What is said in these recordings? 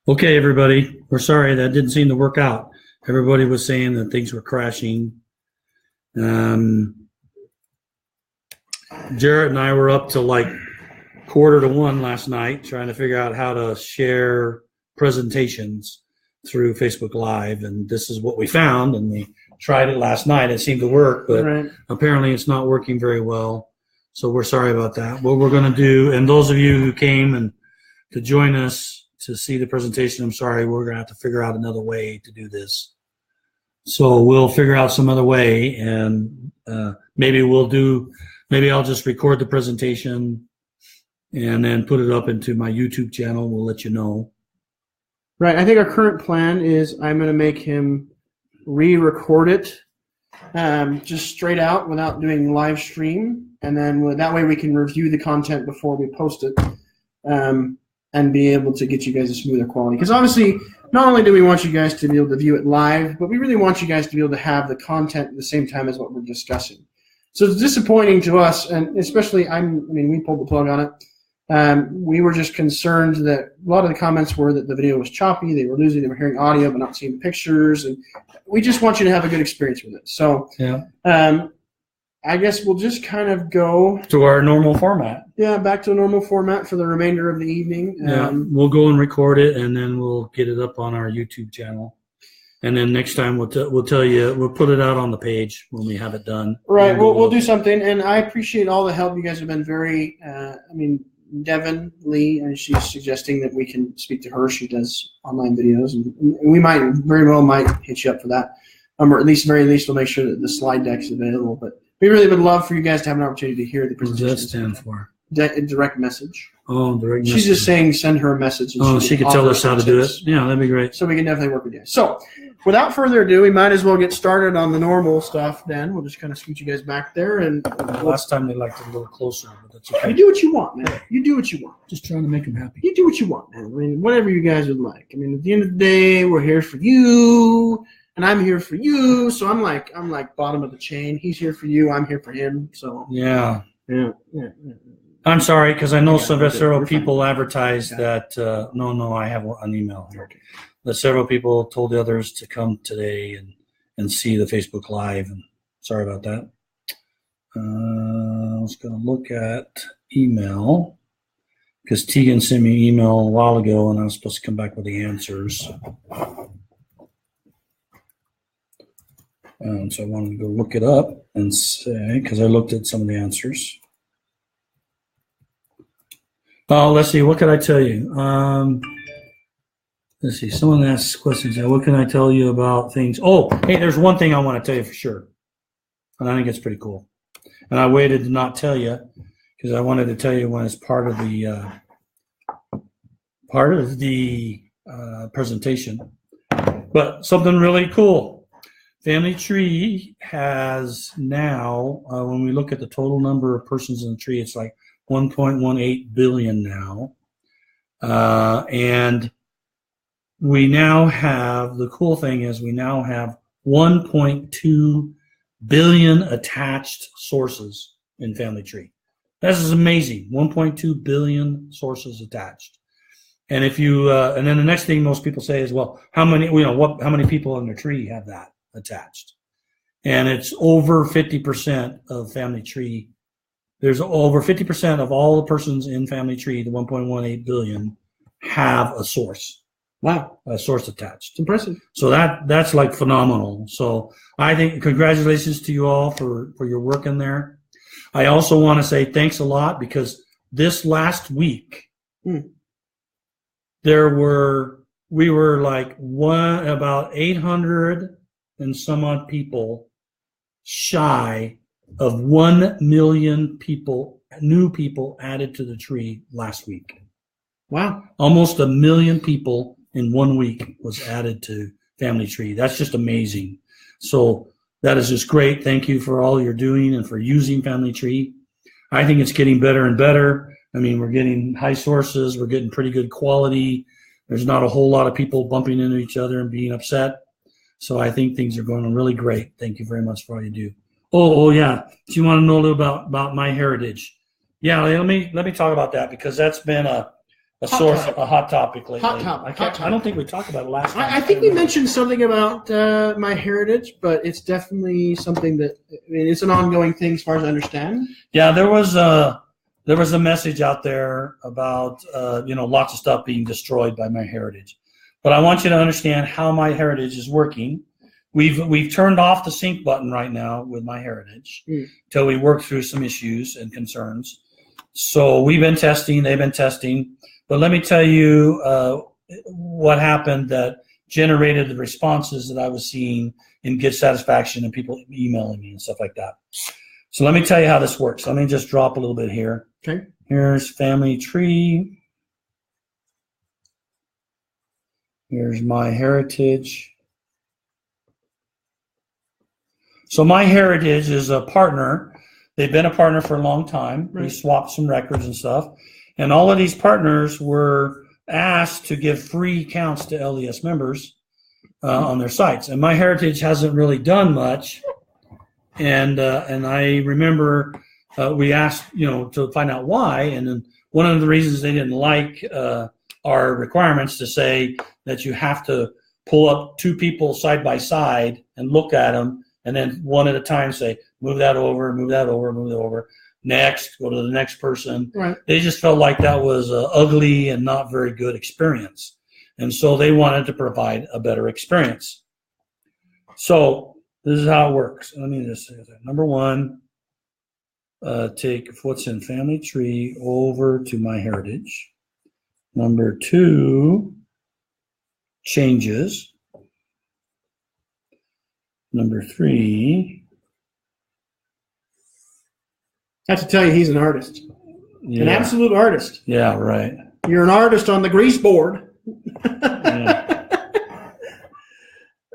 Okay, everybody, we're sorry that didn't seem to work out. Everybody was saying that things were crashing. Jarrett and I were up till like 1:45 last night trying to figure out how to share presentations through Facebook Live, and this is what we found, and we tried it last night. It seemed to work, but apparently it's not working very well, so we're sorry about that. What we're going to do, and those of you who came and to join us to see the presentation, I'm sorry, we're going to have to figure out another way to do this. So we'll figure out some other way, and maybe I'll just record the presentation and then put it up into my YouTube channel. We'll let you know. Right. I think our current plan is I'm going to make him re-record it just straight out without doing live stream. And then that way we can review the content before we post it and be able to get you guys a smoother quality. Because obviously, not only do we want you guys to be able to view it live, but we really want you guys to be able to have the content at the same time as what we're discussing. So it's disappointing to us, and especially we pulled the plug on it. We were just concerned that a lot of the comments were that the video was choppy, they were hearing audio but not seeing pictures, and we just want you to have a good experience with it. So yeah. I guess we'll just kind of go to our normal format. Yeah, back to a normal format for the remainder of the evening. We'll go and record it, and then we'll get it up on our YouTube channel. And then next time we'll tell you, we'll put it out on the page when we have it done. Right, we'll do something, and I appreciate all the help. You guys have been very, Devin Lee, and she's suggesting that we can speak to her. She does online videos, and we might hit you up for that. Or at least, very least, we'll make sure that the slide deck is available. But we really would love for you guys to have an opportunity to hear the presentation. What does that stand for? Direct message. Oh, direct message. She's just saying send her a message. And she could tell us how to do it. Yeah, that'd be great. So we can definitely work with you. So without further ado, we might as well get started on the normal stuff then. We'll just kind of scoot you guys back there. And last time they liked it a little closer, but that's okay. You do what you want, man. You do what you want. Just trying to make them happy. You do what you want, man. Whatever you guys would like. At the end of the day, we're here for you. And I'm here for you, so I'm like bottom of the chain. He's here for you, I'm here for him. So yeah. I'm sorry, because I know several people advertised that. No, I have an email here. Okay. That several people told the others to come today and see the Facebook Live. And sorry about that. I was going to look at email because Tegan sent me an email a while ago, and I was supposed to come back with the answers. So I wanted to go look it up and say, because I looked at some of the answers. Let's see, what can I tell you? Let's see, someone asks questions. What can I tell you about things? Oh, hey, there's one thing I want to tell you for sure. And I think it's pretty cool. And I waited to not tell you because I wanted to tell you when it's part of the presentation. But something really cool. Family Tree has now, when we look at the total number of persons in the tree, it's like 1.18 billion now. And we now have, the cool thing is we now have 1.2 billion attached sources in Family Tree. This is amazing, 1.2 billion sources attached. And if you, and then the next thing most people say is, well, how many people in the tree have that attached? And it's over 50% of Family Tree. There's over 50% of all the persons in Family Tree, the 1.18 billion, have a source. Wow, a source attached. It's impressive. So that's like phenomenal. So I think congratulations to you all for your work in there. I also want to say thanks a lot because this last week we were like about 800 and some odd people shy of 1 million people, new people added to the tree last week. Wow. Almost 1 million people in 1 week was added to Family Tree. That's just amazing. So that is just great. Thank you for all you're doing and for using Family Tree. I think it's getting better and better. We're getting high sources. We're getting pretty good quality. There's not a whole lot of people bumping into each other and being upset. So I think things are going really great. Thank you very much for all you do. Oh yeah. Do you want to know a little about my heritage? Yeah, let me talk about that because that's been a a hot topic lately. Hot topic. I don't think we talked about it last time. I think we mentioned something about MyHeritage, but it's definitely something that, I mean, it's an ongoing thing as far as I understand. Yeah, there was a message out there about lots of stuff being destroyed by MyHeritage. But I want you to understand how MyHeritage is working. We've turned off the sync button right now with MyHeritage till we work through some issues and concerns. So we've been testing, they've been testing. But let me tell you what happened that generated the responses that I was seeing in Get Satisfaction and people emailing me and stuff like that. So let me tell you how this works. Let me just drop a little bit here. Okay. Here's Family Tree. Here's MyHeritage. So MyHeritage is a partner. They've been a partner for a long time. Right. We swapped some records and stuff. And all of these partners were asked to give free accounts to LDS members on their sites. And MyHeritage hasn't really done much. And I remember we asked, to find out why. And then one of the reasons they didn't like our requirements to say that you have to pull up two people side by side and look at them, and then one at a time say, move that over, move that over, move that over. Next, go to the next person. Right. They just felt like that was an ugly and not very good experience. And so they wanted to provide a better experience. So this is how it works. Let me just say that. Number one, take what's in Family Tree over to MyHeritage. Number two, changes. Number three. I have to tell you, he's an artist. Yeah. An absolute artist. Yeah, right. You're an artist on the grease board. Yeah.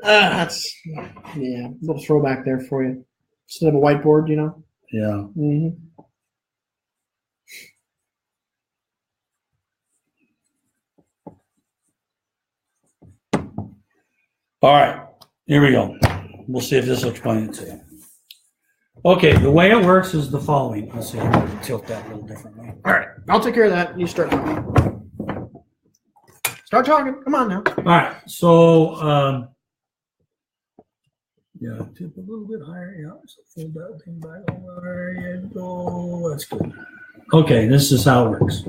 That's, a little throwback there for you. Instead of a whiteboard, Yeah. Mm-hmm. All right, here we go. We'll see if this will explain it to you. Okay, the way it works is the following. Let's see, I'm going to tilt that a little differently. All right, I'll take care of that. You start talking. Start talking. Come on now. All right, so, tip a little bit higher. Yeah, so fold that thing back over. There you go. That's good. Okay, this is how it works.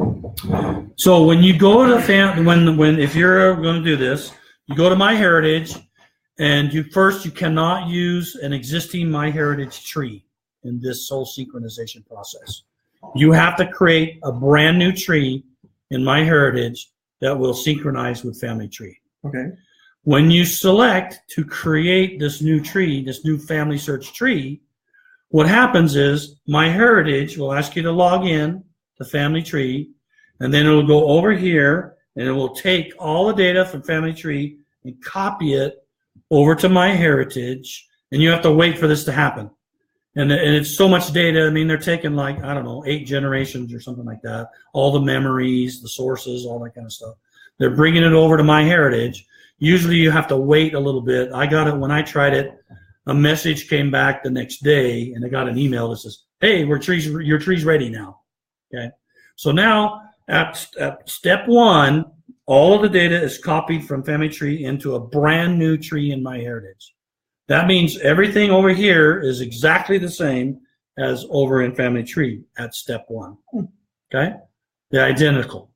So when you go to if you're going to do this, you go to MyHeritage, and you cannot use an existing MyHeritage tree in this whole synchronization process. You have to create a brand new tree in MyHeritage that will synchronize with Family Tree. Okay. When you select to create this new tree, this new FamilySearch tree, what happens is MyHeritage will ask you to log in to Family Tree, and then it will go over here, and it will take all the data from Family Tree and copy it over to MyHeritage, and you have to wait for this to happen. And it's so much data. I mean, they're taking 8 generations or something like that. All the memories, the sources, all that kind of stuff. They're bringing it over to MyHeritage. Usually you have to wait a little bit. I got it when I tried it. A message came back the next day, and I got an email that says, hey, your tree's ready now. Okay. So now at step one, all of the data is copied from Family Tree into a brand new tree in MyHeritage. That means everything over here is exactly the same as over in Family Tree at step one. Okay? They're identical.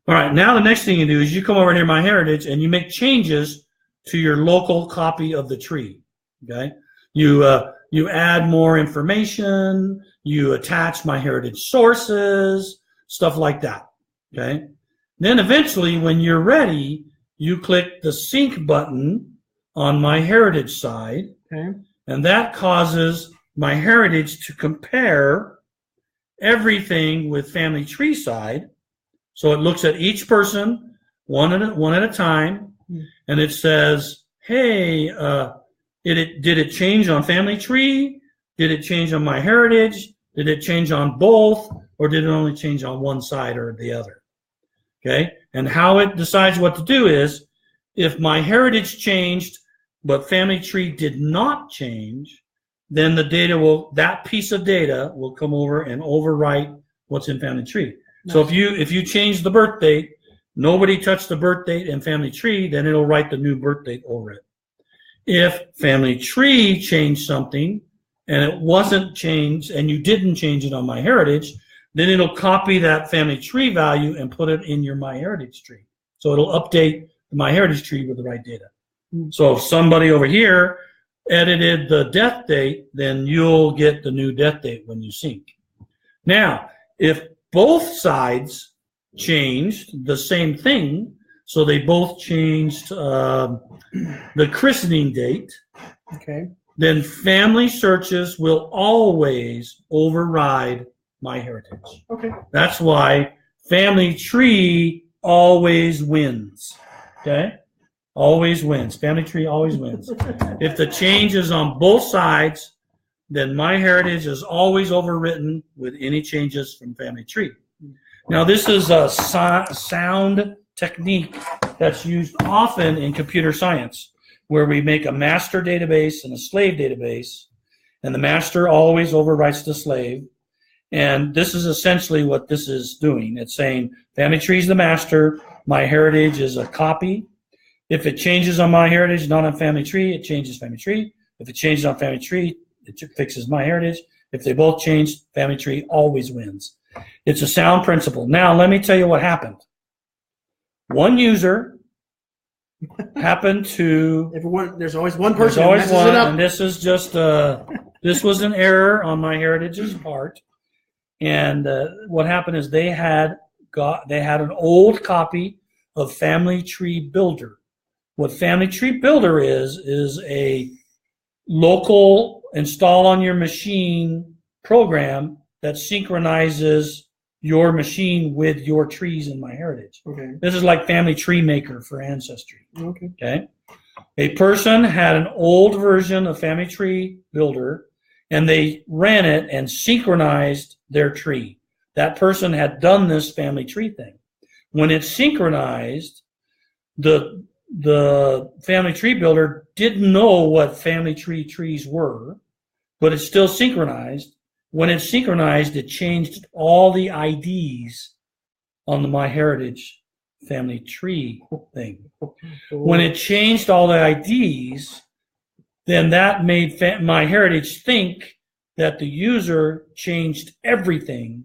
All right, now the next thing you do is you come over here to MyHeritage and you make changes to your local copy of the tree. Okay? You add more information, you attach MyHeritage sources, stuff like that. Okay? Then eventually, when you're ready, you click the sync button on MyHeritage side, okay, and that causes MyHeritage to compare everything with Family Tree side. So it looks at each person one at a time, and it says, hey, did it change on Family Tree? Did it change on MyHeritage? Did it change on both? Or did it only change on one side or the other? Okay, and how it decides what to do is, if MyHeritage changed, but Family Tree did not change, then that piece of data will come over and overwrite what's in Family Tree. So if you change the birth date, nobody touched the birth date in Family Tree, then it'll write the new birth date over it. If Family Tree changed something and it wasn't changed and you didn't change it on MyHeritage, then it'll copy that Family Tree value and put it in your MyHeritage tree. So it'll update the MyHeritage tree with the right data. So if somebody over here edited the death date, then you'll get the new death date when you sync. Now, if both sides changed the same thing, so they both changed the christening date, okay, then family searches will always override MyHeritage. Okay. That's why Family Tree always wins. Okay? Always wins. Family Tree always wins. If the change is on both sides, then MyHeritage is always overwritten with any changes from Family Tree. Now, this is a sound technique that's used often in computer science, where we make a master database and a slave database, and the master always overwrites the slave. And this is essentially what this is doing. It's saying Family Tree is the master, MyHeritage is a copy. If it changes on MyHeritage, not on Family Tree, it changes Family Tree. If it changes on Family Tree, it fixes MyHeritage. If they both change, Family Tree always wins. It's a sound principle. Now, let me tell you what happened. One user happened to... There's always one person who messes it up. And this is just... this was an error on MyHeritage's part. And what happened is they had an old copy of Family Tree Builder. What Family Tree Builder is a local install on your machine program that synchronizes your machine with your trees in MyHeritage. Okay. This is like Family Tree Maker for Ancestry. Okay. Okay. A person had an old version of Family Tree Builder, and they ran it and synchronized their tree. That person had done this Family Tree thing. When it's synchronized, the Family Tree Builder didn't know what Family Tree trees were, but it's still synchronized. When it's synchronized, it changed all the IDs on the MyHeritage Family Tree thing. When it changed all the IDs, then that made MyHeritage think that the user changed everything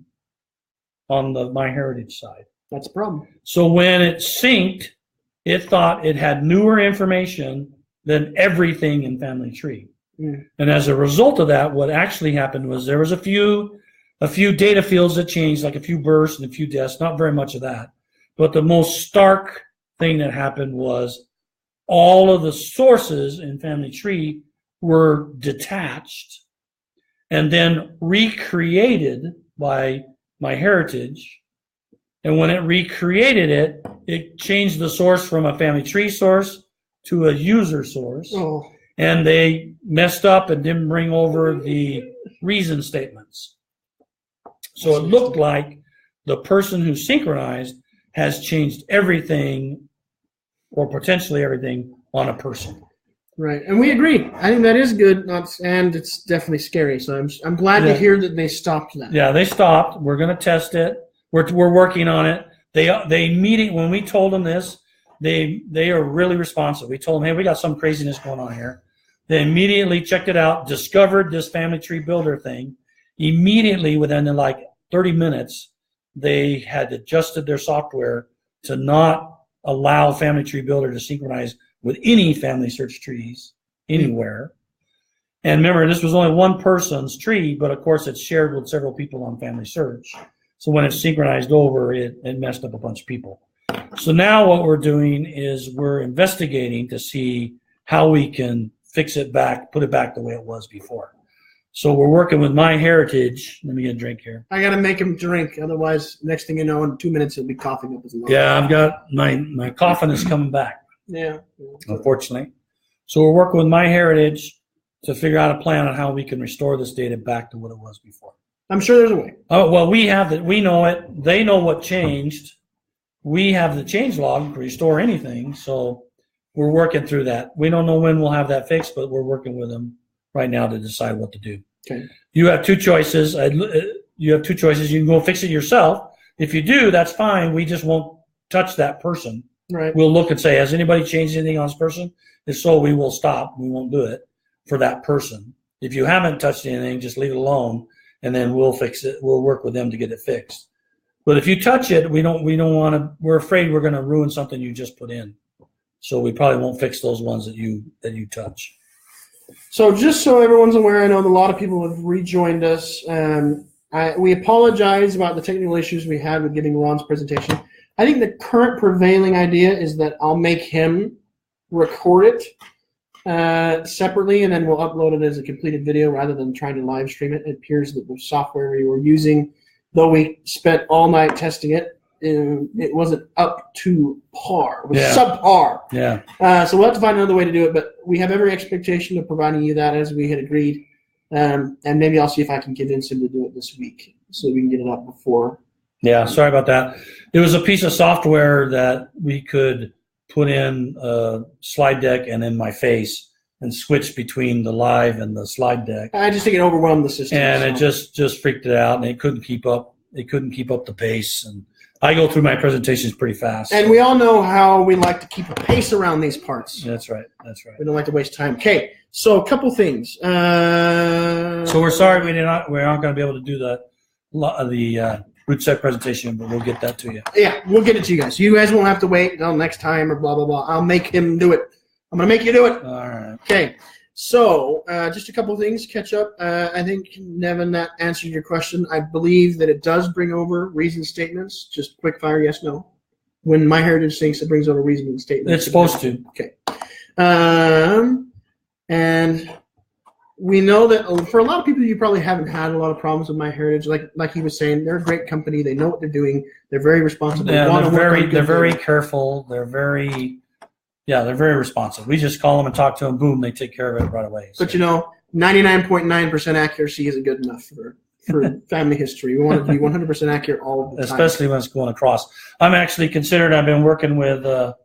on the MyHeritage side. That's a problem. So when it synced, it thought it had newer information than everything in Family Tree. Mm. And as a result of that, what actually happened was there was a few data fields that changed, like a few births and a few deaths, not very much of that. But the most stark thing that happened was all of the sources in Family Tree were detached and then recreated by MyHeritage. And when it recreated it, it changed the source from a Family Tree source to a user source. Oh. And they messed up and didn't bring over the reason statements. So it looked like the person who synchronized has changed everything or potentially everything on a person. Right, and we agree. I think that is good, and it's definitely scary. So I'm glad to hear that they stopped that. Yeah, they stopped. We're going to test it. We're working on it. They immediately, when we told them this, they are really responsive. We told them, hey, we got some craziness going on here. They immediately checked it out, discovered this Family Tree Builder thing. Immediately, within like 30 minutes, they had adjusted their software to not allow Family Tree Builder to synchronize with any family search trees anywhere. And remember, this was only one person's tree, but of course it's shared with several people on Family Search. So when it's synchronized over, it messed up a bunch of people. So now what we're doing is we're investigating to see how we can fix it back, put it back the way it was before. So we're working with MyHeritage. Let me get a drink here. I got to make him drink. Otherwise, next thing you know, in 2 minutes, he'll be coughing up his lungs. Yeah, I've got my coughing is coming back. Yeah. Unfortunately. So we're working with MyHeritage to figure out a plan on how we can restore this data back to what it was before. I'm sure there's a way. Oh, well, we have it. We know it. They know what changed. We have the change log to restore anything. So we're working through that. We don't know when we'll have that fixed, but we're working with them right now to decide what to do. Okay. You have two choices. You can go fix it yourself. If you do, that's fine. We just won't touch that person. Right. We'll look and say, has anybody changed anything on this person? If so, we will stop. We won't do it for that person. If you haven't touched anything, just leave it alone, and then we'll fix it. We'll work with them to get it fixed. But if you touch it, we don't want to. We're afraid we're going to ruin something you just put in. So we probably won't fix those ones that you touch. So just so everyone's aware, I know that a lot of people have rejoined us. We apologize about the technical issues we had with getting Ron's presentation. I think the current prevailing idea is that I'll make him record it separately, and then we'll upload it as a completed video rather than trying to live stream it. It appears that the software we were using, though we spent all night testing it, it wasn't up to par. It was subpar. Yeah. So we'll have to find another way to do it, but we have every expectation of providing you that as we had agreed. And maybe I'll see if I can convince him to do it this week so we can get it up before. Yeah, sorry about that. It was a piece of software that we could put in a slide deck and in my face and switch between the live and the slide deck. I just think it overwhelmed the system. And it just freaked it out, and it couldn't keep up. It couldn't keep up the pace. And I go through my presentations pretty fast. And we all know how we like to keep a pace around these parts. That's right. That's right. We don't like to waste time. Okay, so a couple things. So we're sorry we aren't going to be able to do the root set presentation, but we'll get that to you. Yeah, we'll get it to you guys. You guys won't have to wait until next time or blah, blah, blah. I'll make him do it. I'm going to make you do it. All right. Okay, so just a couple things to catch up. I think, Nevin, that answered your question. I believe that it does bring over reason statements. Just quick fire, yes, no. When MyHeritage thinks it brings over reasoning statements. It's supposed to. Okay. And we know that for a lot of people, you probably haven't had a lot of problems with MyHeritage. Like he was saying, they're a great company. They know what they're doing. They're very responsible. Yeah, they're very careful. They're very responsive. We just call them and talk to them. Boom, they take care of it right away. So. But 99.9% accuracy isn't good enough for family history. We want to be 100% accurate all of the time. Especially when it's going across. I'm actually considered. I've been working with the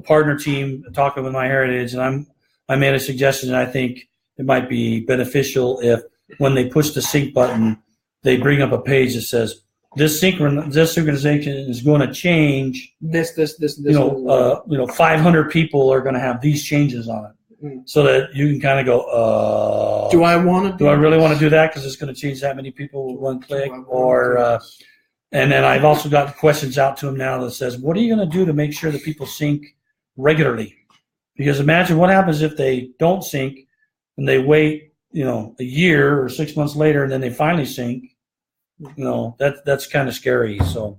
partner team, talking with MyHeritage, and I made a suggestion. And I think it might be beneficial if when they push the sync button, they bring up a page that says, this synchronization is going to change. This. 500 people are going to have these changes on it, so that you can kind of go, do I want to? Do I really want to do that because it's going to change that many people with one click? And then I've also got questions out to them now that says, what are you going to do to make sure that people sync regularly? Because imagine what happens if they don't sync and they wait, a year or 6 months later, and then they finally sync. That's kind of scary. So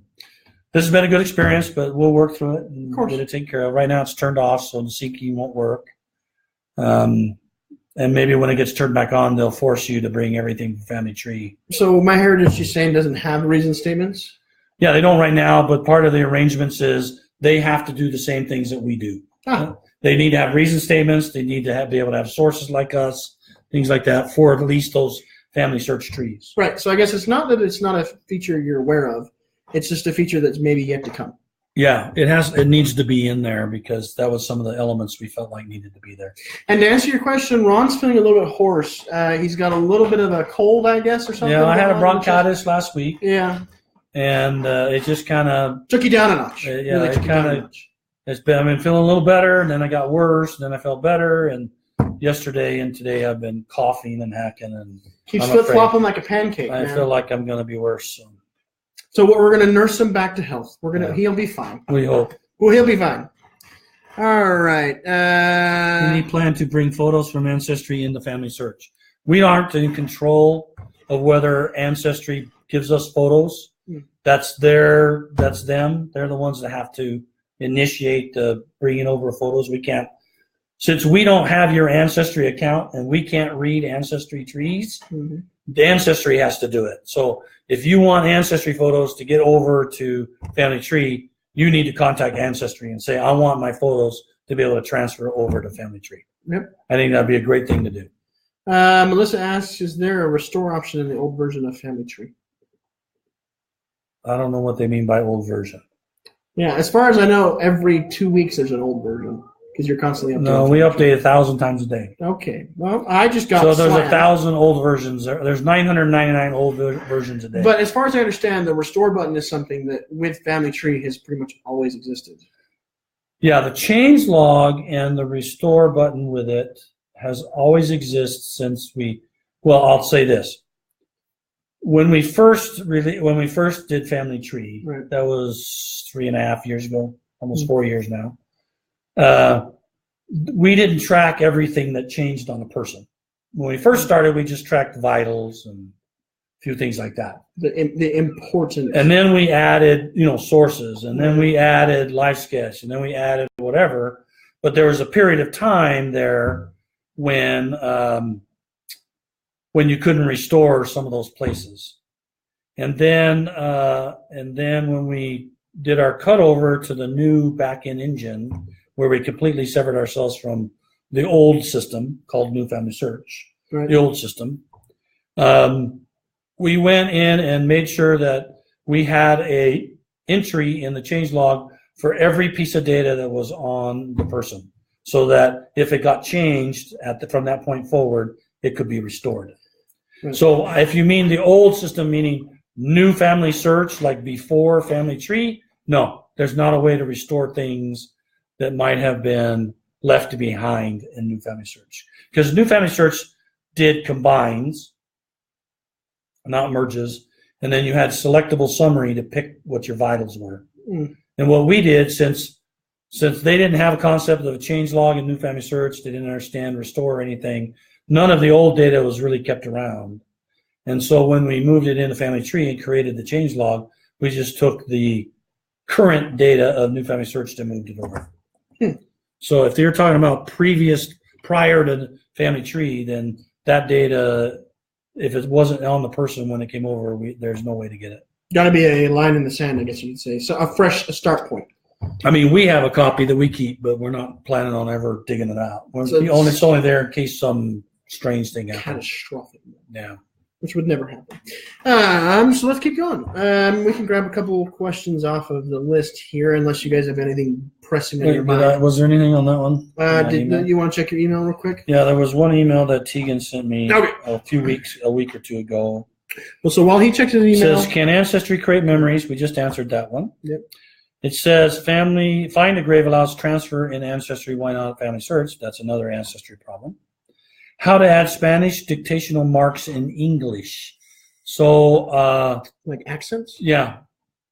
this has been a good experience, but we'll work through it and get it taken care of. Right now it's turned off, so the syncing won't work. And maybe when it gets turned back on, they'll force you to bring everything from Family Tree. So MyHeritage, you're saying, doesn't have reason statements? Yeah, they don't right now, but part of the arrangements is they have to do the same things that we do. They need to have reason statements. They need to be able to have sources like us, things like that, for at least those family search trees. Right. So I guess it's not that it's not a feature you're aware of. It's just a feature that's maybe yet to come. Yeah, it needs to be in there because that was some of the elements we felt like needed to be there. And to answer your question, Ron's feeling a little bit hoarse. He's got a little bit of a cold, I guess, or something. Yeah, I had a bronchitis last week. Yeah. And it just kind of took you down a notch. Yeah, it kind of. I've been feeling a little better, and then I got worse, and then I felt better, and yesterday and today I've been coughing and hacking and keeps flip-flopping like a pancake. I feel like I'm going to be worse. So we're going to nurse him back to health. He'll be fine. We hope. Well, he'll be fine. All right. We plan to bring photos from Ancestry into FamilySearch. We aren't in control of whether Ancestry gives us photos. That's them. They're the ones that have to initiate the bringing over photos. We can't. Since we don't have your Ancestry account and we can't read Ancestry trees, the Ancestry has to do it. So if you want Ancestry photos to get over to Family Tree, you need to contact Ancestry and say, I want my photos to be able to transfer over to Family Tree. Yep. I think that'd be a great thing to do. Melissa asks, is there a restore option in the old version of Family Tree? I don't know what they mean by old version. Yeah, as far as I know, every 2 weeks there's an old version. because you're constantly updating. No, we update 1,000 times a day. Okay. Well, I just got So there's slammed. 1,000 old versions. There's 999 old versions a day. But as far as I understand, the restore button is something that with Family Tree has pretty much always existed. Yeah, the change log and the restore button with it has always existed since I'll say this. When we first did Family Tree, right. That was 3.5 years ago, almost 4 years now. We didn't track everything that changed on a person. When we first started, we just tracked vitals and a few things like that. The important. And then we added, sources, and then we added Life Sketch, and then we added whatever. But there was a period of time there when you couldn't restore some of those places. And then when we did our cutover to the new back-end engine, where we completely severed ourselves from the old system called New FamilySearch, right. The old system, we went in and made sure that we had a entry in the change log for every piece of data that was on the person, so that if it got changed from that point forward, it could be restored. Right. So if you mean the old system, meaning New FamilySearch, like before Family Tree, no, there's not a way to restore things that might have been left behind in New FamilySearch. Because New FamilySearch did combines, not merges, and then you had selectable summary to pick what your vitals were. Mm. And what we did, since they didn't have a concept of a change log in New FamilySearch, they didn't understand restore or anything, none of the old data was really kept around. And so when we moved it into Family Tree and created the change log, we just took the current data of New FamilySearch and moved it over. So if you're talking about prior to Family Tree, then that data, if it wasn't on the person when it came over, there's no way to get it. Got to be a line in the sand, I guess you'd say. So a start point. I mean, we have a copy that we keep, but we're not planning on ever digging it out. It's only there in case some strange thing happens. Catastrophic. Yeah. Which would never happen. So let's keep going. We can grab a couple of questions off of the list here, unless you guys have anything pressing on your mind. Was there anything on that one? Did you want to check your email real quick? Yeah, there was one email that Tegan sent me a week or two ago. Well, so while he checks his email, it says, "Can Ancestry create memories?" We just answered that one. Yep. It says, "Find a grave allows transfer in Ancestry. Why not FamilySearch?" That's another Ancestry problem. How to add Spanish dictational marks in English. So, like accents? Yeah.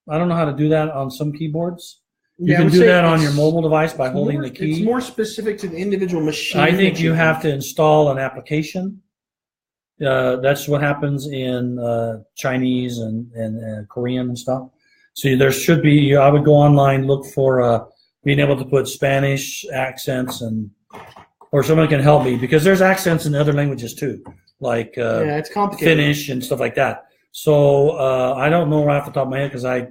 I don't know how to do that on some keyboards. You can do that on your mobile device by holding the key. It's more specific to the individual machine. I think you have to install an application. That's what happens in Chinese and Korean and stuff. So there should be, I would go online, look for being able to put Spanish accents or someone can help me, because there's accents in other languages too, like it's complicated. Finnish and stuff like that. So I don't know right off the top of my head because I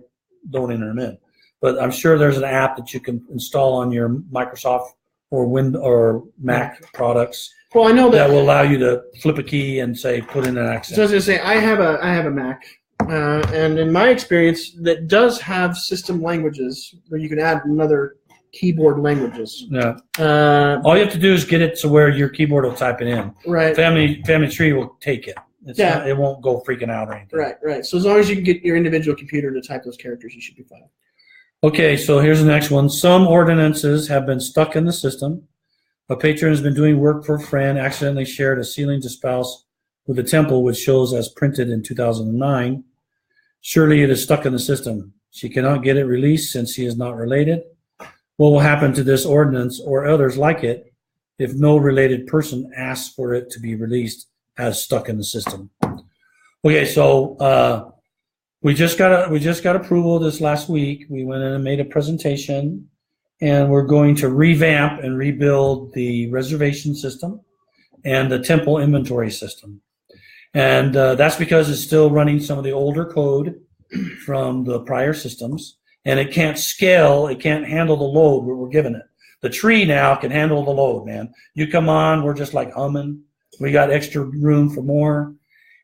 don't enter them in. But I'm sure there's an app that you can install on your Microsoft or Mac products. Well, I know that will allow you to flip a key and say put in an accent. So I was going to say I have a Mac, and in my experience, that does have system languages where you can add another keyboard languages. Yeah. All you have to do is get it to where your keyboard will type it in. Right. Family Tree will take it. It won't go freaking out or anything. Right. So as long as you can get your individual computer to type those characters, you should be fine. Okay, so here's the next one. Some ordinances have been stuck in the system. A patron has been doing work for a friend, accidentally shared a sealing to spouse with a temple which shows as printed in 2009. Surely it is stuck in the system. She cannot get it released since she is not related. What will happen to this ordinance or others like it if no related person asks for it to be released as stuck in the system? Okay, so we just got approval this last week. We went in and made a presentation, and we're going to revamp and rebuild the reservation system and the temple inventory system. And that's because it's still running some of the older code from the prior systems. And it can't scale, it can't handle the load we're giving it. The tree now can handle the load, man. You come on, we're just like humming. We got extra room for more.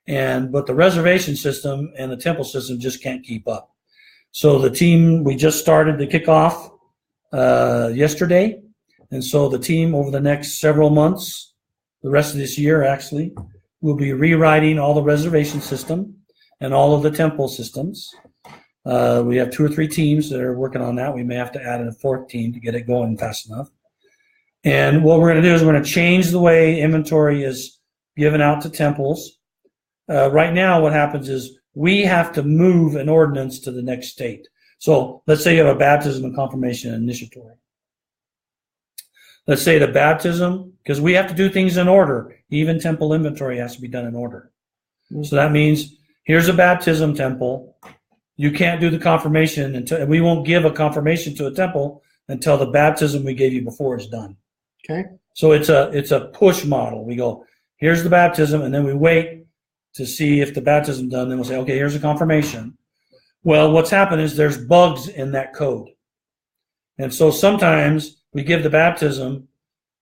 But the reservation system and the temple system just can't keep up. So the team, we just started the kickoff yesterday. And so the team over the next several months, the rest of this year actually, will be rewriting all the reservation system and all of the temple systems. We have 2 or 3 teams that are working on that. We may have to add in a 4th team to get it going fast enough. And what we're going to do is we're going to change the way inventory is given out to temples. Right now, what happens is we have to move an ordinance to the next state. So let's say you have a baptism and confirmation and initiatory. Let's say the baptism, because we have to do things in order. Even temple inventory has to be done in order. So that means here's a baptism temple. You can't do the confirmation until we won't give a confirmation to a temple until the baptism we gave you before is done. Okay. So it's a push model. We go, here's the baptism, and then we wait to see if the baptism done. Then we'll say, okay, here's the confirmation. Well, what's happened is there's bugs in that code. And so sometimes we give the baptism,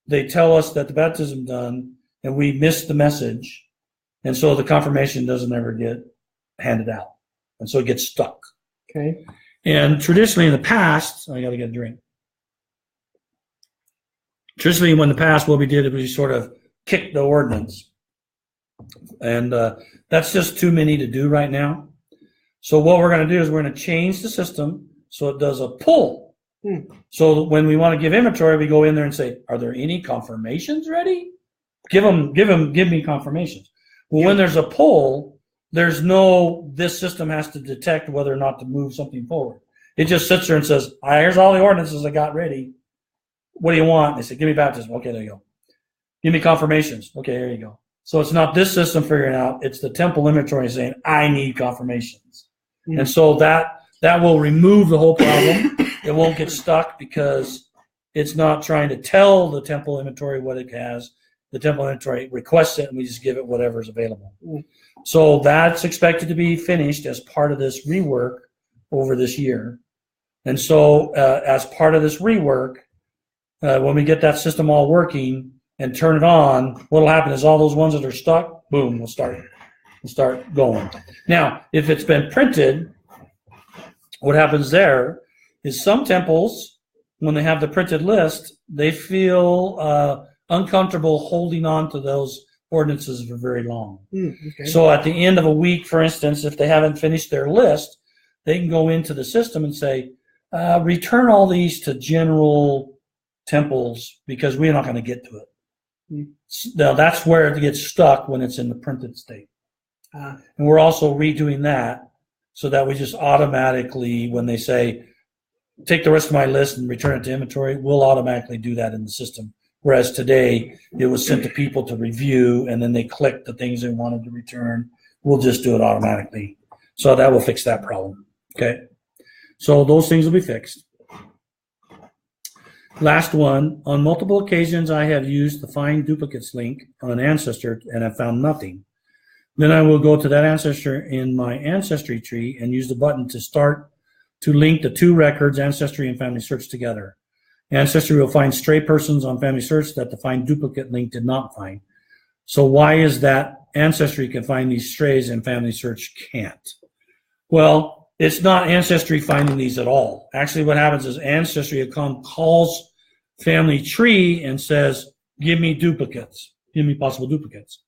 they tell us that the baptism done, and we miss the message. And so the confirmation doesn't ever get handed out. And so it gets stuck. Okay. And traditionally in the past, I got to get a drink. Traditionally, in the past, what we did is we sort of kicked the ordinance. And that's just too many to do right now. So what we're going to do is we're going to change the system so it does a pull. So when we want to give inventory, we go in there and say, are there any confirmations ready? Give me confirmations. Well, when there's a pull, there's no, this system has to detect whether or not to move something forward. It just sits there and says, here's all the ordinances I got ready. What do you want? They say, give me baptism. Okay, there you go. Give me confirmations. Okay, there you go. So it's not this system figuring out, it's the temple inventory saying, I need confirmations. And so that will remove the whole problem. It won't get stuck because it's not trying to tell the temple inventory what it has. The temple inventory requests it, and we just give it whatever's available. So that's expected to be finished as part of this rework over this year. And so as part of this rework, when we get that system all working and turn it on, what'll happen is all those ones that are stuck, boom, we'll start going. Now, if it's been printed, what happens there is some temples, when they have the printed list, they feel uncomfortable holding on to those ordinances for very long. Okay. So at the end of a week, for instance, if they haven't finished their list, they can go into the system and say, return all these to general temples because we're not going to get to it. Now, that's where it gets stuck when it's in the printed state. And we're also redoing that so that we just automatically, when they say, take the rest of my list and return it to inventory, we'll automatically do that in the system. Whereas today, it was sent to people to review, and then they clicked the things they wanted to return. We'll just do it automatically. So that will fix that problem. Okay? So those things will be fixed. Last one, on multiple occasions, I have used the Find Duplicates link on Ancestry and have found nothing. Then I will go to that ancestor in my Ancestry tree and use the button to start to link the 2 records, Ancestry and FamilySearch, together. Ancestry will find stray persons on FamilySearch that the Find Duplicate link did not find. So why is that Ancestry can find these strays and FamilySearch can't? Well, it's not Ancestry finding these at all. Actually, what happens is Ancestry calls Family Tree and says, give me duplicates. Give me possible duplicates.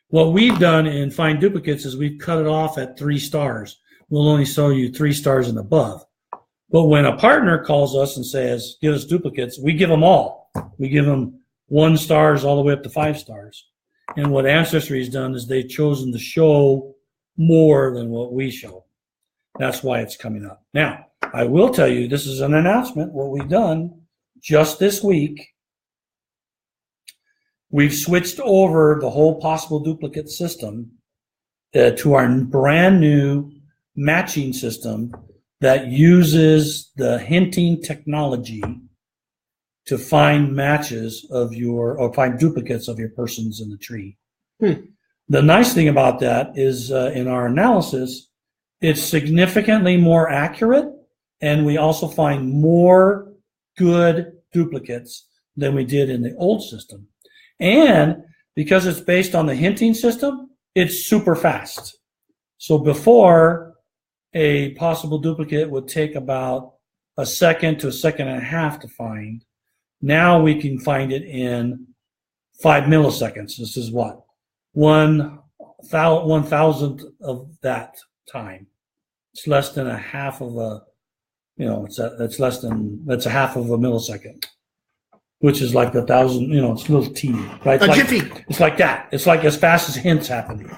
What we've done in Find Duplicates is we've cut it off at 3 stars. We'll only show you 3 stars and above. But when a partner calls us and says, give us duplicates, we give them all. We give them 1 stars all the way up to 5 stars. And what Ancestry has done is they've chosen to show more than what we show. That's why it's coming up. Now, I will tell you, this is an announcement, what we've done just this week. We've switched over the whole possible duplicate system to our brand new matching system that uses the hinting technology to find matches of or find duplicates of your persons in the tree. The nice thing about that is in our analysis, it's significantly more accurate, and we also find more good duplicates than we did in the old system. And because it's based on the hinting system, it's super fast. So before, a possible duplicate would take about 1 second to 1.5 seconds to find. Now we can find it in 5 milliseconds. This is what? 1,000th of that time. It's less than a half of a, that's a half of a millisecond, which is like 1,000, it's a little teeny, right? A jiffy. It's like that. It's like as fast as hints happening.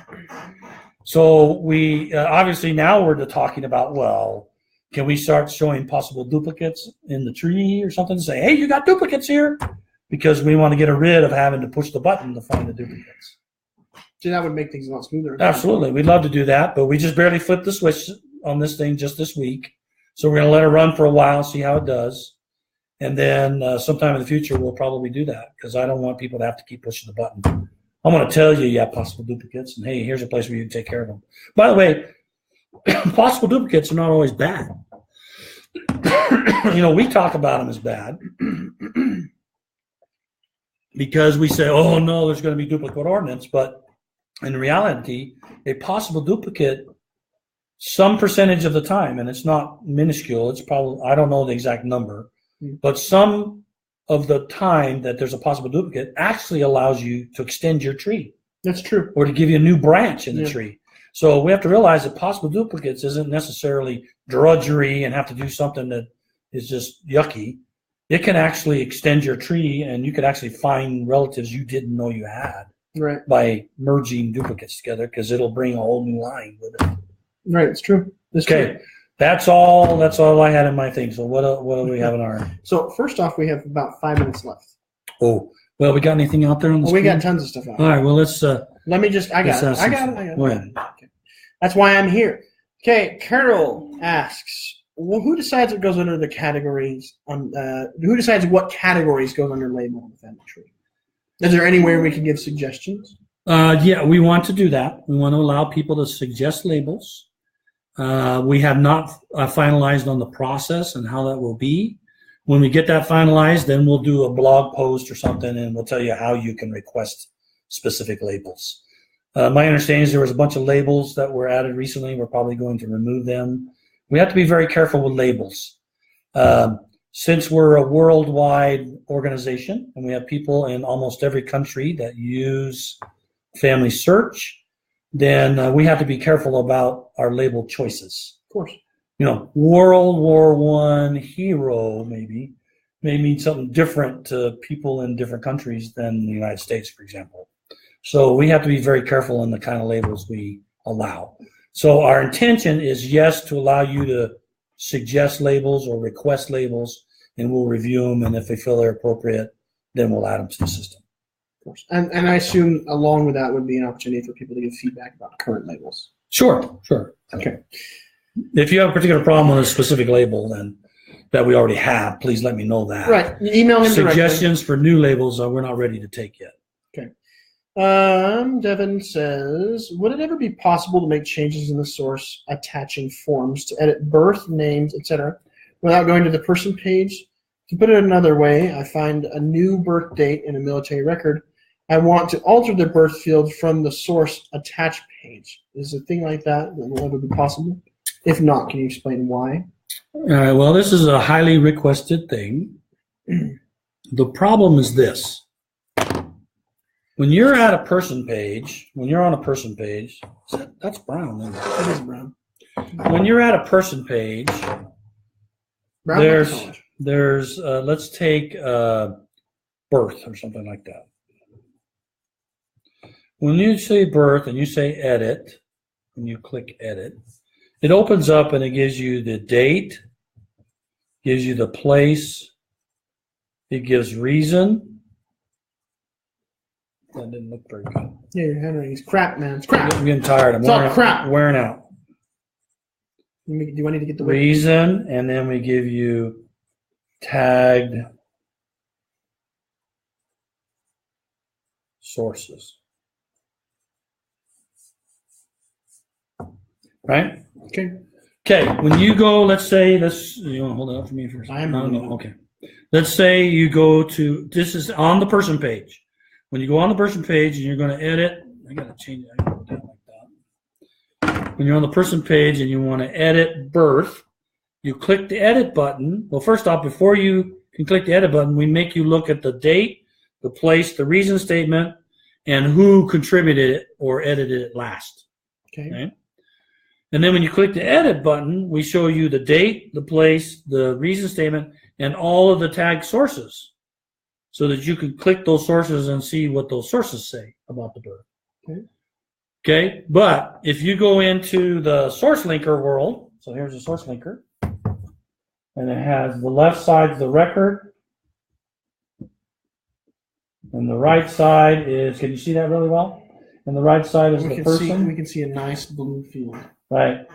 So we, obviously now we're talking about, well, can we start showing possible duplicates in the tree or something? Say, hey, you got duplicates here, because we want to get rid of having to push the button to find the duplicates. So that would make things a lot smoother. Absolutely. We'd love to do that, but we just barely flipped the switch on this thing just this week. So we're going to let it run for a while, see how it does. And then sometime in the future, we'll probably do that, because I don't want people to have to keep pushing the button. I'm going to tell you, you have possible duplicates, and hey, here's a place where you can take care of them. By the way, possible duplicates are not always bad. We talk about them as bad because we say, oh no, there's going to be duplicate ordinance. But in reality, a possible duplicate, some percentage of the time, and it's not minuscule, it's probably, I don't know the exact number, but some of the time that there's a possible duplicate actually allows you to extend your tree. That's true. Or to give you a new branch in the tree. So we have to realize that possible duplicates isn't necessarily drudgery and have to do something that is just yucky. It can actually extend your tree, and you could actually find relatives you didn't know you had by merging duplicates together, because it'll bring a whole new line with it. Right, it's true. It's okay, true. That's all I had in my thing. So what do we have in our? So first off, we have about 5 minutes left. Oh, well, we got anything out there on the screen? We got tons of stuff out. All right, well, let's. Let me just. I got it. Go ahead. Okay. That's why I'm here. Okay, Carol asks, well, who decides what goes under the categories? Who decides what categories goes under label on the family tree? Is there any way we can give suggestions? Yeah, we want to do that. We want to allow people to suggest labels. We have not finalized on the process and how that will be. When we get that finalized, then we'll do a blog post or something, and we'll tell you how you can request specific labels. My understanding is there was a bunch of labels that were added recently. We're probably going to remove them. We have to be very careful with labels. Since we're a worldwide organization and we have people in almost every country that use FamilySearch, then we have to be careful about our label choices. Of course. World War I hero may mean something different to people in different countries than the United States, for example. So we have to be very careful in the kind of labels we allow. So our intention is, yes, to allow you to suggest labels or request labels, and we'll review them, and if they feel they're appropriate, then we'll add them to the system. Of course. And I assume along with that would be an opportunity for people to give feedback about current labels. Sure. Okay. If you have a particular problem with a specific label then that we already have, please let me know that. Right. Email him Suggestions for new labels we're not ready to take yet. Okay. Devin says, would it ever be possible to make changes in the source attaching forms to edit birth, names, etc., without going to the person page? To put it another way, I find a new birth date in a military record. I want to alter the birth field from the source attach page. Is a thing like that will ever be possible? If not, can you explain why? All right, well, this is a highly requested thing. The problem is this. When you're at a person page, that's brown, isn't it? It is brown. When you're at a person page, brown there's let's take birth or something like that. When you say birth and you say edit, and you click edit, it opens up and it gives you the date, gives you the place, it gives reason. That didn't look very good. Yeah, your handwriting is crap, man. It's crap. I'm getting tired. I'm wearing out. Do I need to get the reason, and then we give you tagged sources. Right? Okay. When you go, let's say, you want to hold it up for me first? I am. Okay. Let's say you go to, this is on the person page. When you go on the person page and you're going to edit, I got to change it. I put that like that. When you're on the person page and you want to edit birth, you click the edit button. Well, first off, before you can click the edit button, we make you look at the date, the place, the reason statement, and who contributed it or edited it last. Okay. And then when you click the edit button, we show you the date, the place, the reason statement, and all of the tag sources so that you can click those sources and see what those sources say about the bird. Okay. But if you go into the source linker world, so here's the source linker, and it has the left side is the record, and the right side is, can you see that really well? And the right side is the person. We can see a nice blue field. Right.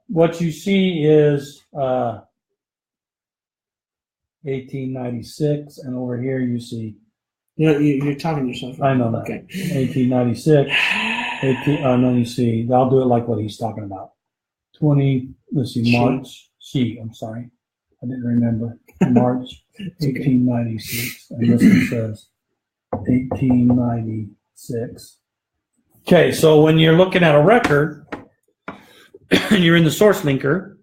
What you see is 1896, and over here you see. You're talking to yourself. I know that. Okay. 1896. And then you see, I'll do it like what he's talking about. 20, let's see, March. I'm sorry. I didn't remember. March 1896. And this one says 1896. Okay, so when you're looking at a record and you're in the source linker,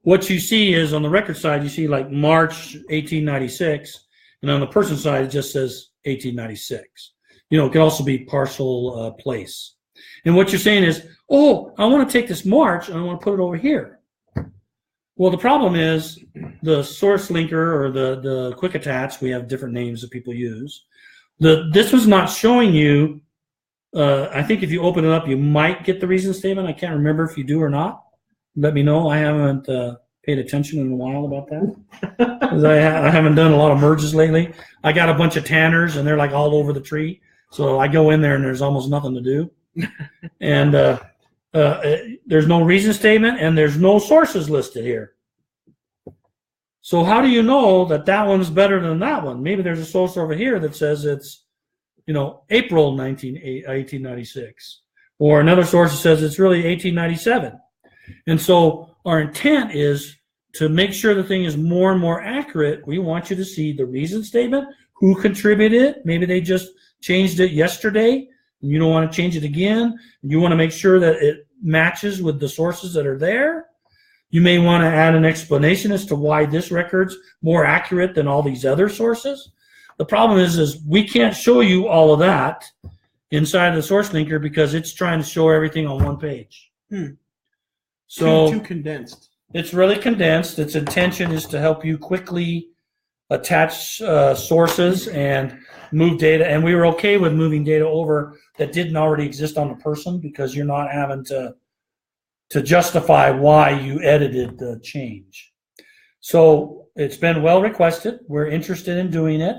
what you see is on the record side, you see like March 1896, and on the person side, it just says 1896. It can also be partial place. And what you're saying is, oh, I want to take this March and I want to put it over here. Well, the problem is the source linker or the quick attach, we have different names that people use. This was not showing you. I think if you open it up, you might get the reason statement. I can't remember if you do or not. Let me know. I haven't paid attention in a while about that. 'Cause I haven't done a lot of merges lately. I got a bunch of tanners, and they're like all over the tree. So I go in there, and there's almost nothing to do. And there's no reason statement, and there's no sources listed here. So how do you know that that one's better than that one? Maybe there's a source over here that says it's April 1896, or another source that says it's really 1897. And so our intent is to make sure the thing is more and more accurate. We want you to see the reason statement, who contributed it. Maybe they just changed it yesterday, and you don't want to change it again. You want to make sure that it matches with the sources that are there. You may want to add an explanation as to why this record's more accurate than all these other sources. The problem is we can't show you all of that inside of the source linker because it's trying to show everything on one page. So too condensed. It's really condensed. Its intention is to help you quickly attach sources and move data. And we were okay with moving data over that didn't already exist on the person because you're not having to justify why you edited the change. So it's been well requested. We're interested in doing it.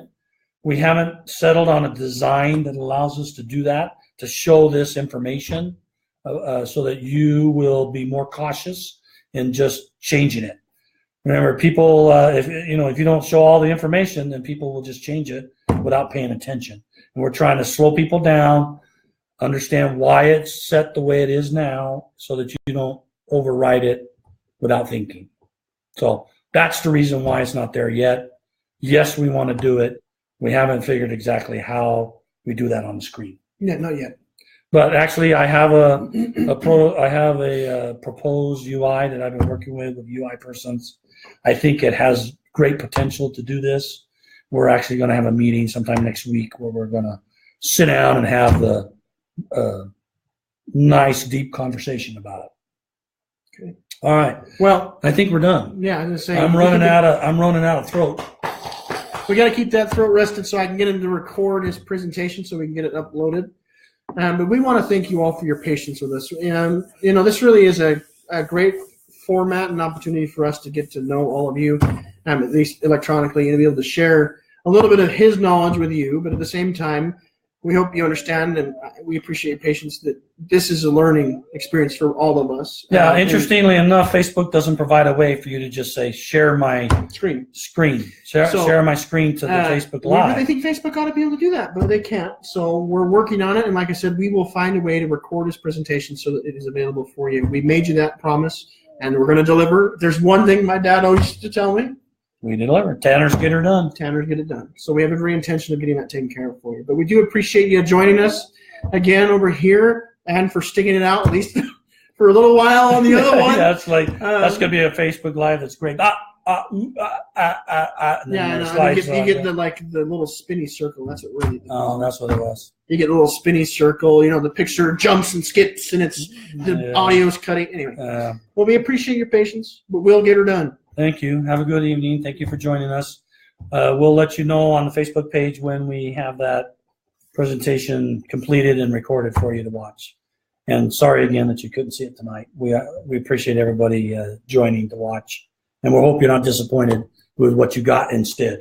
We haven't settled on a design that allows us to do that, to show this information so that you will be more cautious in just changing it. Remember, people, if you don't show all the information, then people will just change it without paying attention. And we're trying to slow people down, understand why it's set the way it is now so that you don't override it without thinking. So that's the reason why it's not there yet. Yes, we want to do it. We haven't figured exactly how we do that on the screen. Yeah, not yet. But actually, I have a proposed UI that I've been working with UI persons. I think it has great potential to do this. We're actually going to have a meeting sometime next week where we're going to sit down and have the nice, deep conversation about it. Okay. All right. Well, I think we're done. Yeah, I was gonna say I'm running out of throat. We got to keep that throat rested so I can get him to record his presentation so we can get it uploaded. But we want to thank you all for your patience with us. And this really is a great format and opportunity for us to get to know all of you, at least electronically, and be able to share a little bit of his knowledge with you. But at the same time, we hope you understand, and we appreciate patience, that this is a learning experience for all of us. Yeah, interestingly enough, Facebook doesn't provide a way for you to just say, share my screen. Share my screen to the Facebook Live. We really think Facebook ought to be able to do that, but they can't. So we're working on it, and like I said, we will find a way to record this presentation so that it is available for you. We made you that promise, and we're going to deliver. There's one thing my dad always used to tell me. We deliver. Tanners get her done. Tanners get it done. So we have every intention of getting that taken care of for you. But we do appreciate you joining us again over here and for sticking it out, at least for a little while on the other one. Yeah, that's going to be a Facebook Live. That's great. and then Yeah, the no, slides you get the little spinny circle. That's what really. Oh, that's what it was. You get a little spinny circle. The picture jumps and skips, and the audio's cutting. Anyway, well, we appreciate your patience, but we'll get her done. Thank you. Have a good evening. Thank you for joining us. We'll let you know on the Facebook page when we have that presentation completed and recorded for you to watch. And sorry again that you couldn't see it tonight. We appreciate everybody joining to watch, and we hope you're not disappointed with what you got instead.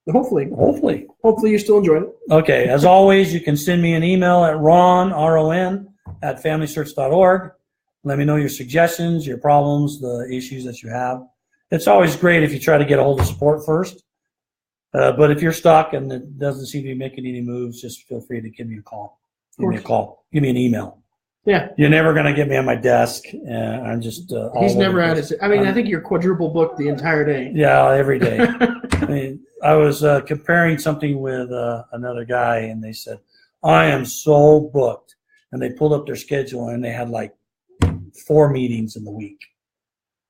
Hopefully you still enjoyed it. Okay, as always, you can send me an email at ron@familysearch.org. Let me know your suggestions, your problems, the issues that you have. It's always great if you try to get a hold of support first. But if you're stuck and it doesn't seem to be making any moves, just feel free to give me a call. Give me a call. Give me an email. Yeah. You're never going to get me on my desk. I'm just he's never at his. I think you're quadruple booked the entire day. Yeah, every day. I was comparing something with another guy, and they said, I am so booked. And they pulled up their schedule, and they had like 4 meetings in the week.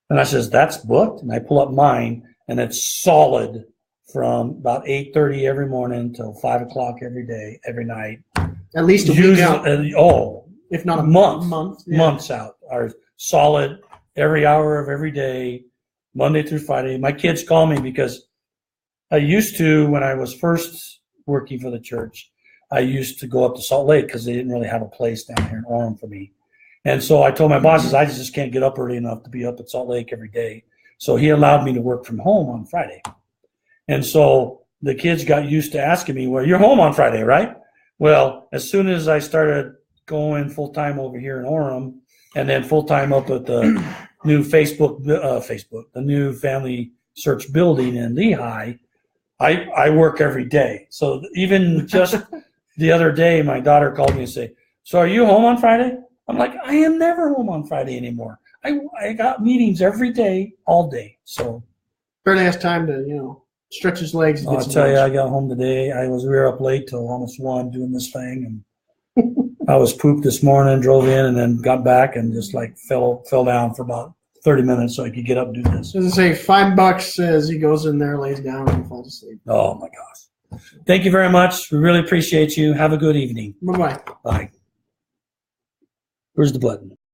And I says, that's booked? And I pull up mine, and it's solid from about 8:30 every morning till 5 o'clock every day, every night. At least a week out. If not a month. Yeah. Months out are solid every hour of every day, Monday through Friday. My kids call me because I used to, when I was first working for the church, I used to go up to Salt Lake because they didn't really have a place down here in Orem for me. And so I told my bosses, I just can't get up early enough to be up at Salt Lake every day. So he allowed me to work from home on Friday. And so the kids got used to asking me, well, you're home on Friday, right? Well, as soon as I started going full-time over here in Orem and then full-time up at the new the new Family Search building in Lehigh, I work every day. So even just the other day, my daughter called me and said, so are you home on Friday? I'm like, I am never home on Friday anymore. I got meetings every day, all day. So barely has time to, stretch his legs. And I'll tell you, I got home today. We were up late till almost 1 doing this thing. And I was pooped this morning, drove in, and then got back and just like fell down for about 30 minutes so I could get up and do this. As I say, $5 says he goes in there, lays down, and falls asleep. Oh, my gosh. Thank you very much. We really appreciate you. Have a good evening. Bye-bye. Bye. Where's the button?